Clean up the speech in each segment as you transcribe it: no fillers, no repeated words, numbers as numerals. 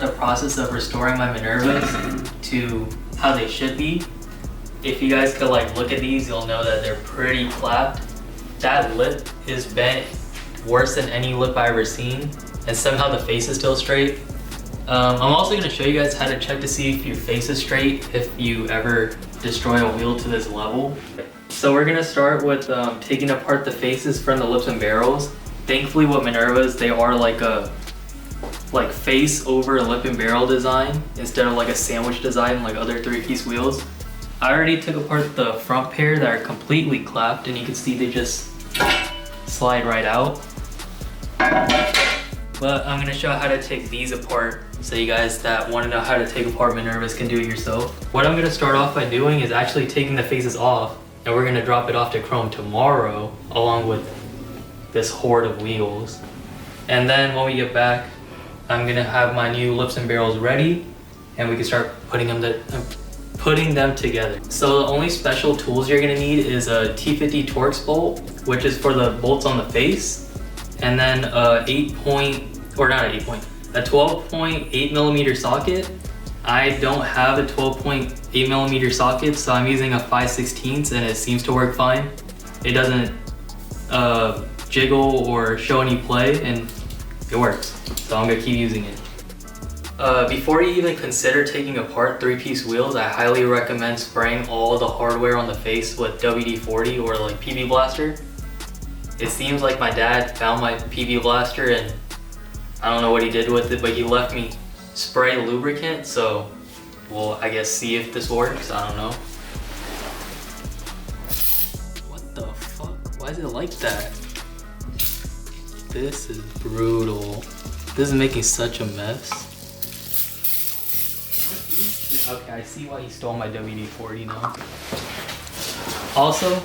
the process of restoring my Minervas to how they should be. If you guys could like look at these, you'll know that they're pretty clapped. That lip is bent worse than any lip I've ever seen, and somehow the face is still straight. I'm also going to show you guys how to check to see if your face is straight if you ever destroy a wheel to this level. So we're going to start with taking apart the faces from the lips and barrels. Thankfully with Minervas, they are like a face over lip and barrel design instead of like a sandwich design like other 3-piece wheels. I already took apart the front pair that are completely clapped, and you can see they just slide right out. But I'm gonna show how to take these apart so you guys that want to know how to take apart Minervas can do it yourself. What I'm gonna start off by doing is actually taking the faces off, and we're gonna drop it off to Chrome tomorrow along with this horde of wheels. And then when we get back, I'm gonna have my new lips and barrels ready, and we can start putting them together. So the only special tools you're gonna need is a T50 Torx bolt, which is for the bolts on the face, and then a 12.8 millimeter socket. I don't have a 12.8 millimeter socket, so I'm using a 5/16, and it seems to work fine. It doesn't jiggle or show any play, and it works. So I'm gonna keep using it. Before you even consider taking apart 3-piece wheels, I highly recommend spraying all the hardware on the face with WD-40 or like PB Blaster. It seems like my dad found my PB Blaster, and I don't know what he did with it, but he left me spray lubricant, so we'll I guess see if this works. I don't know. What the fuck? Why is it like that? This is brutal. This is making such a mess. Okay, I see why he stole my WD-40 now. Also,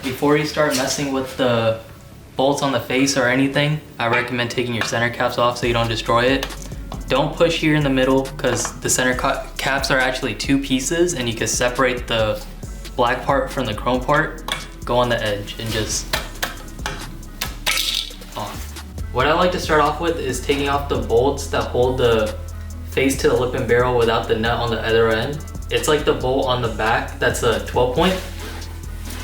before you start messing with the bolts on the face or anything, I recommend taking your center caps off so you don't destroy it. Don't push here in the middle, because the center caps are actually 2 pieces, and you can separate the black part from the chrome part. Go on the edge and just off. What I like to start off with is taking off the bolts that hold the face to the lip and barrel without the nut on the other end. It's like the bolt on the back that's a 12-point.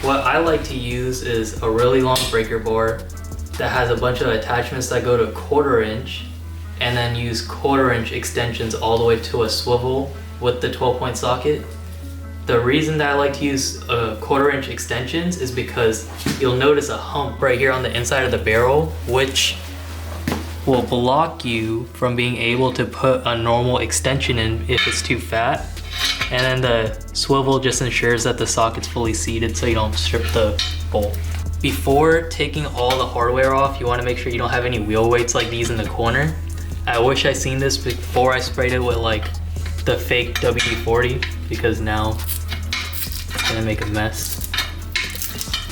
What I like to use is a really long breaker bar that has a bunch of attachments that go to 1/4 inch, and then use 1/4 inch extensions all the way to a swivel with the 12-point socket. The reason that I like to use 1/4 inch extensions is because you'll notice a hump right here on the inside of the barrel, which will block you from being able to put a normal extension in if it's too fat. And then the swivel just ensures that the socket's fully seated so you don't strip the bolt. Before taking all the hardware off, you want to make sure you don't have any wheel weights like these in the corner. I wish I seen this before I sprayed it with like the fake WD-40, because now it's gonna make a mess.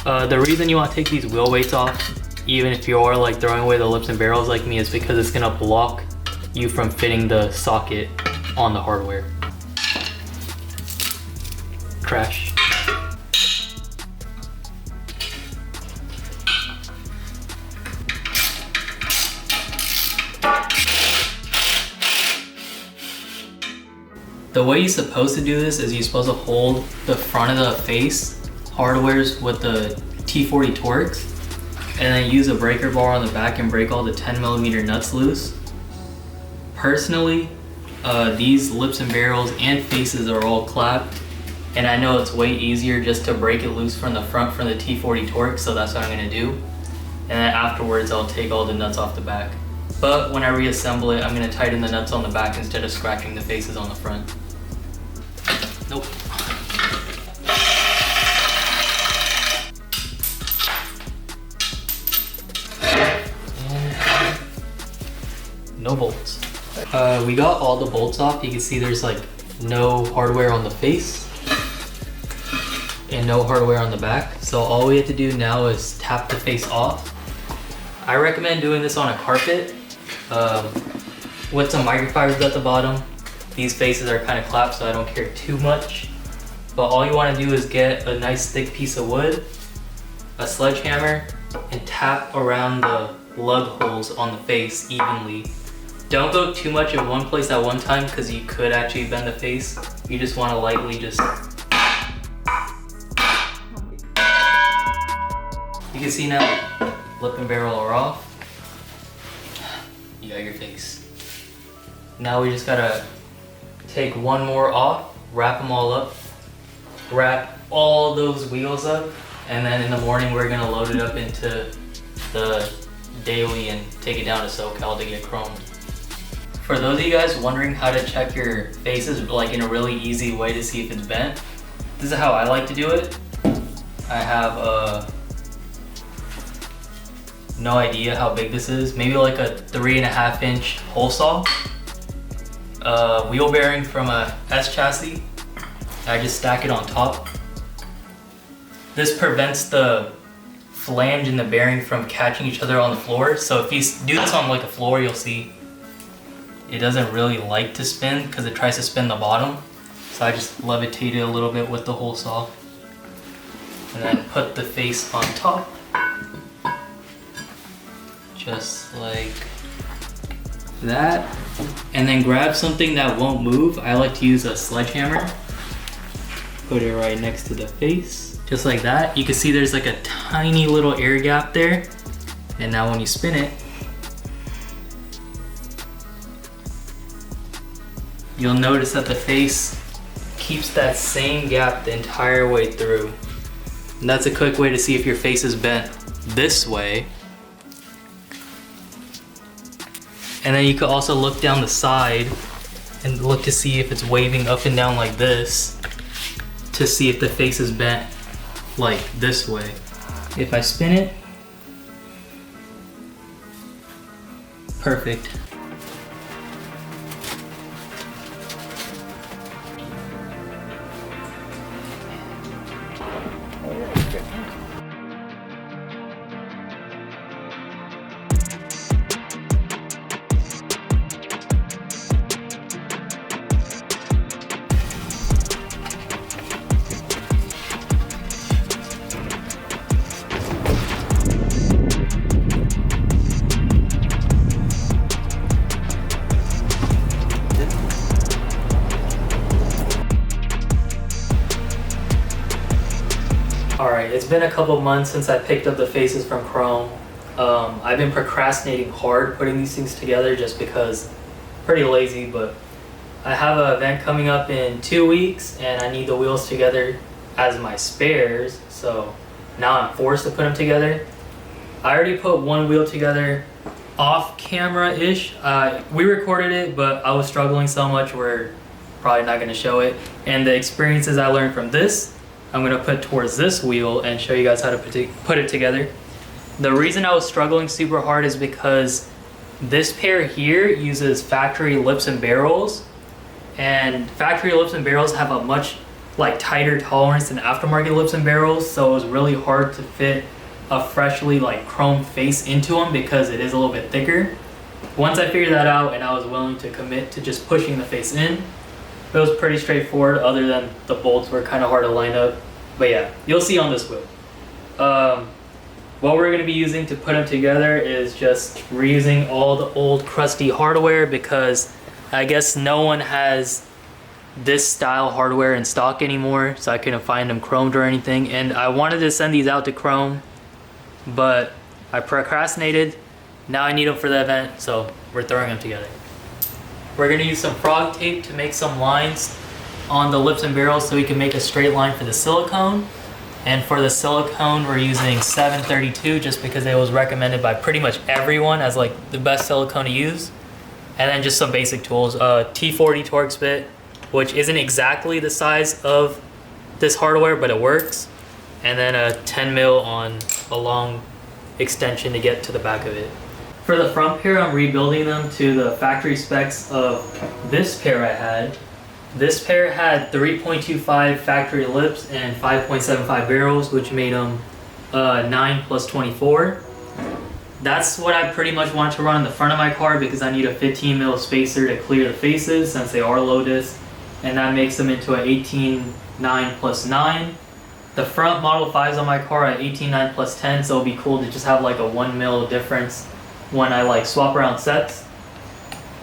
The reason you want to take these wheel weights off, even if you are like throwing away the lips and barrels like me, is because it's gonna block you from fitting the socket on the hardware. Crash. The way you're supposed to do this is you're supposed to hold the front of the face hardwares with the T40 Torx, and then use a breaker bar on the back and break all the 10mm nuts loose. Personally, these lips and barrels and faces are all clapped, and I know it's way easier just to break it loose from the front from the T40 Torx, so that's what I'm gonna do. And then afterwards, I'll take all the nuts off the back. But when I reassemble it, I'm gonna tighten the nuts on the back instead of scratching the faces on the front. Nope. No bolts. We got all the bolts off. You can see there's like no hardware on the face and no hardware on the back. So all we have to do now is tap the face off. I recommend doing this on a carpet with some microfibers at the bottom. These faces are kind of clapped, so I don't care too much. But all you want to do is get a nice thick piece of wood, a sledgehammer, and tap around the lug holes on the face evenly Don't go too much in one place at one time because you could actually bend the face. You just want to lightly just... You can see now, lip and barrel are off. You got your face. Now we just gotta take one more off, wrap them all up, wrap all those wheels up, and then in the morning we're gonna load it up into the daily and take it down to SoCal to get chromed. For those of you guys wondering how to check your faces like in a really easy way to see if it's bent, this is how I like to do it. I have no idea how big this is, maybe like a 3.5 inch hole saw. Wheel bearing from a S chassis. I just stack it on top. This prevents the flange and the bearing from catching each other on the floor. So if you do this on like a floor, you'll see it doesn't really like to spin because it tries to spin the bottom. So I just levitate it a little bit with the hole saw. And then put the face on top. Just like that. And then grab something that won't move. I like to use a sledgehammer. Put it right next to the face. Just like that. You can see there's like a tiny little air gap there. And now when you spin it, you'll notice that the face keeps that same gap the entire way through. And that's a quick way to see if your face is bent this way. And then you could also look down the side and look to see if it's waving up and down like this to see if the face is bent like this way. If I spin it, perfect. Alright, it's been a couple months since I picked up the faces from Chrome. I've been procrastinating hard putting these things together just because I'm pretty lazy, but I have an event coming up in 2 weeks and I need the wheels together as my spares, so now I'm forced to put them together. I already put one wheel together off camera-ish. We recorded it, but I was struggling so much we're probably not going to show it. And the experiences I learned from this, I'm going to put towards this wheel and show you guys how to put it together. The reason I was struggling super hard is because this pair here uses factory lips and barrels, and factory lips and barrels have a much tighter tolerance than aftermarket lips and barrels, so it was really hard to fit a freshly chrome face into them because it is a little bit thicker. Once I figured that out and I was willing to commit to just pushing the face in, it was pretty straightforward, other than the bolts were kind of hard to line up. But yeah, you'll see on this wheel. What we're going to be using to put them together is just reusing all the old crusty hardware, because I guess no one has this style hardware in stock anymore, so I couldn't find them chromed or anything. And I wanted to send these out to Chrome, but I procrastinated. Now I need them for the event, so we're throwing them together. We're going to use some frog tape to make some lines on the lips and barrels so we can make a straight line for the silicone. And for the silicone, we're using 732 just because it was recommended by pretty much everyone as the best silicone to use. And then just some basic tools. T40 Torx bit, which isn't exactly the size of this hardware, but it works. And then a 10 mil on a long extension to get to the back of it. For the front pair, I'm rebuilding them to the factory specs of this pair I had. This pair had 3.25 factory lips and 5.75 barrels, which made them 9 plus 24. That's what I pretty much want to run in the front of my car because I need a 15 mil spacer to clear the faces since they are low disc, and that makes them into an 18.9 plus 9. The front Model 5s on my car are 18.9 plus 10, so it'll be cool to just have a 1 mil difference when I swap around sets.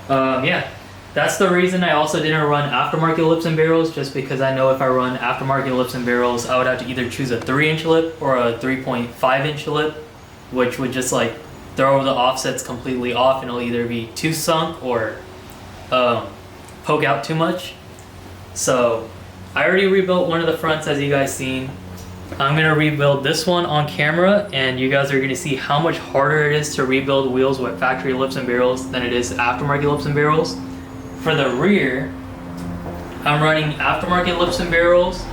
Yeah, that's the reason I also didn't run aftermarket lips and barrels, just because I know if I run aftermarket lips and barrels, I would have to either choose a 3-inch lip or a 3.5-inch lip, which would just like throw the offsets completely off, and it'll either be too sunk or poke out too much. So I already rebuilt one of the fronts, as you guys seen. I'm gonna rebuild this one on camera, and you guys are gonna see how much harder it is to rebuild wheels with factory lips and barrels than it is aftermarket lips and barrels. For the rear, I'm running aftermarket lips and barrels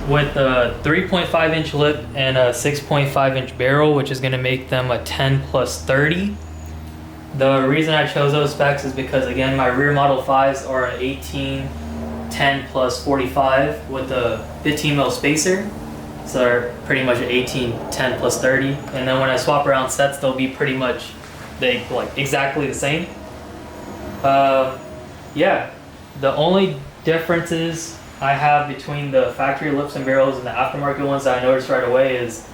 with a 3.5-inch lip and a 6.5-inch barrel, which is gonna make them a 10 plus 30. The reason I chose those specs is because, again, my rear Model 5s are an 18 10 plus 45 with a 15 mil spacer. So they're pretty much an 18 10 plus 30. And then when I swap around sets, they'll be pretty much exactly the same. Yeah, the only differences I have between the factory lips and barrels and the aftermarket ones that I noticed right away is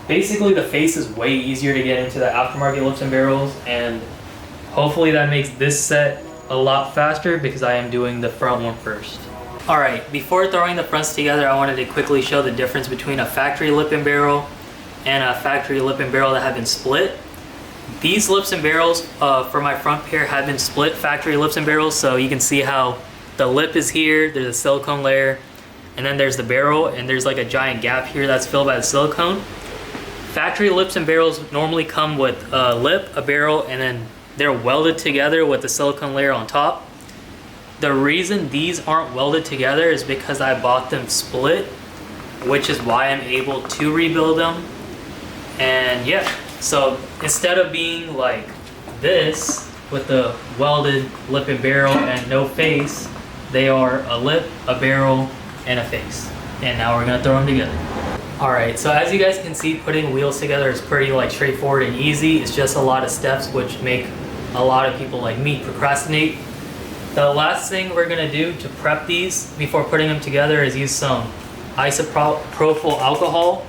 basically the face is way easier to get into the aftermarket lips and barrels, and hopefully that makes this set a lot faster because I am doing the front one first. Alright, before throwing the fronts together, I wanted to quickly show the difference between a factory lip and barrel and a factory lip and barrel that have been split. These lips and barrels for my front pair have been split factory lips and barrels, so you can see how the lip is here, there's a silicone layer, and then there's the barrel, and there's like a giant gap here that's filled by the silicone. Factory lips and barrels normally come with a lip, a barrel, and then they're welded together with the silicone layer on top. The reason these aren't welded together is because I bought them split, which is why I'm able to rebuild them. And yeah, so instead of being like this with the welded lip and barrel and no face, they are a lip, a barrel, and a face. And now we're gonna throw them together. Alright, so as you guys can see, putting wheels together is pretty straightforward and easy. It's just a lot of steps which make a lot of people like me procrastinate. The last thing we're gonna do to prep these before putting them together is use some isopropyl alcohol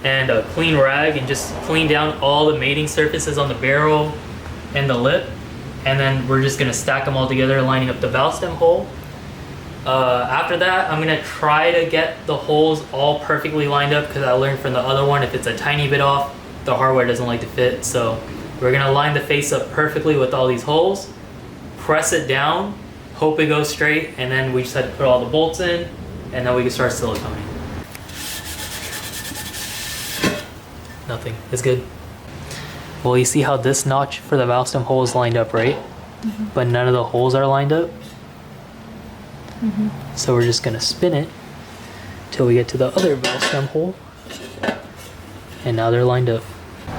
and a clean rag and just clean down all the mating surfaces on the barrel and the lip. And then we're just gonna stack them all together, lining up the valve stem hole. After that, I'm gonna try to get the holes all perfectly lined up because I learned from the other one, if it's a tiny bit off, the hardware doesn't like to fit. So we're gonna line the face up perfectly with all these holes, press it down, hope it goes straight, and then we just had to put all the bolts in, and then we can start siliconing. Nothing, it's good. Well, you see how this notch for the valve stem hole is lined up, right? Mm-hmm. But none of the holes are lined up. Mm-hmm. So we're just gonna spin it till we get to the other valve stem hole, and now they're lined up.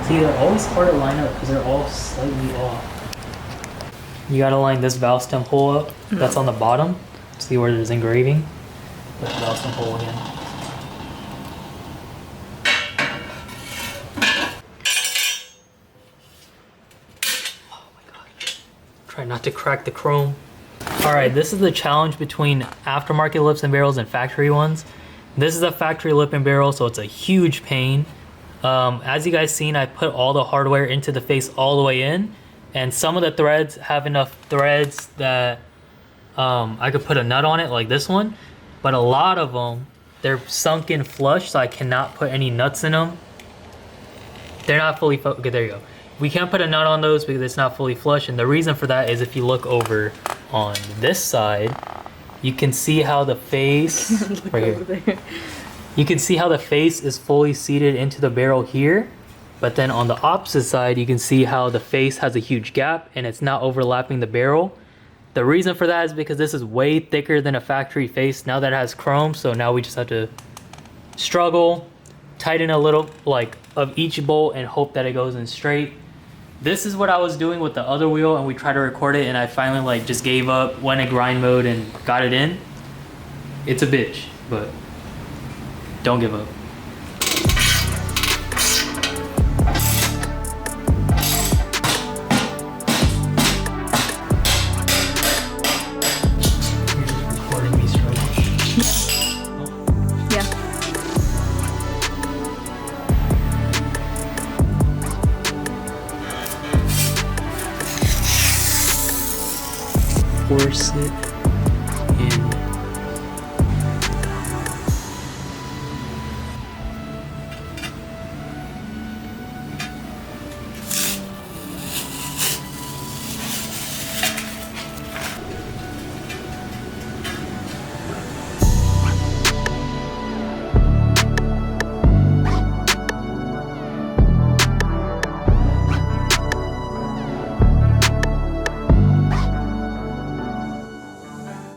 See, they're always hard to line up because they're all slightly off. You gotta line this valve stem hole up. That's on the bottom. See where there's engraving? Put the valve stem hole again. Oh my god. Try not to crack the chrome. Alright, this is the challenge between aftermarket lips and barrels and factory ones. This is a factory lip and barrel, so it's a huge pain. As you guys seen, I put all the hardware into the face all the way in, and some of the threads have enough threads that I could put a nut on it like this one, but a lot of them, they're sunk in flush, so I cannot put any nuts in them. They're not fully, okay, there you go. We can't put a nut on those because it's not fully flush, and the reason for that is if you look over on this side, you can see how the face, right here. There. You can see how the face is fully seated into the barrel here, but then on the opposite side, you can see how the face has a huge gap and it's not overlapping the barrel. The reason for that is because this is way thicker than a factory face now that it has chrome, so now we just have to struggle, tighten a little of each bolt and hope that it goes in straight. This is what I was doing with the other wheel, and we tried to record it, and I finally just gave up, went in grind mode and got it in. It's a bitch, but don't give up. You're just recording me struggling. Yeah. reinforce it.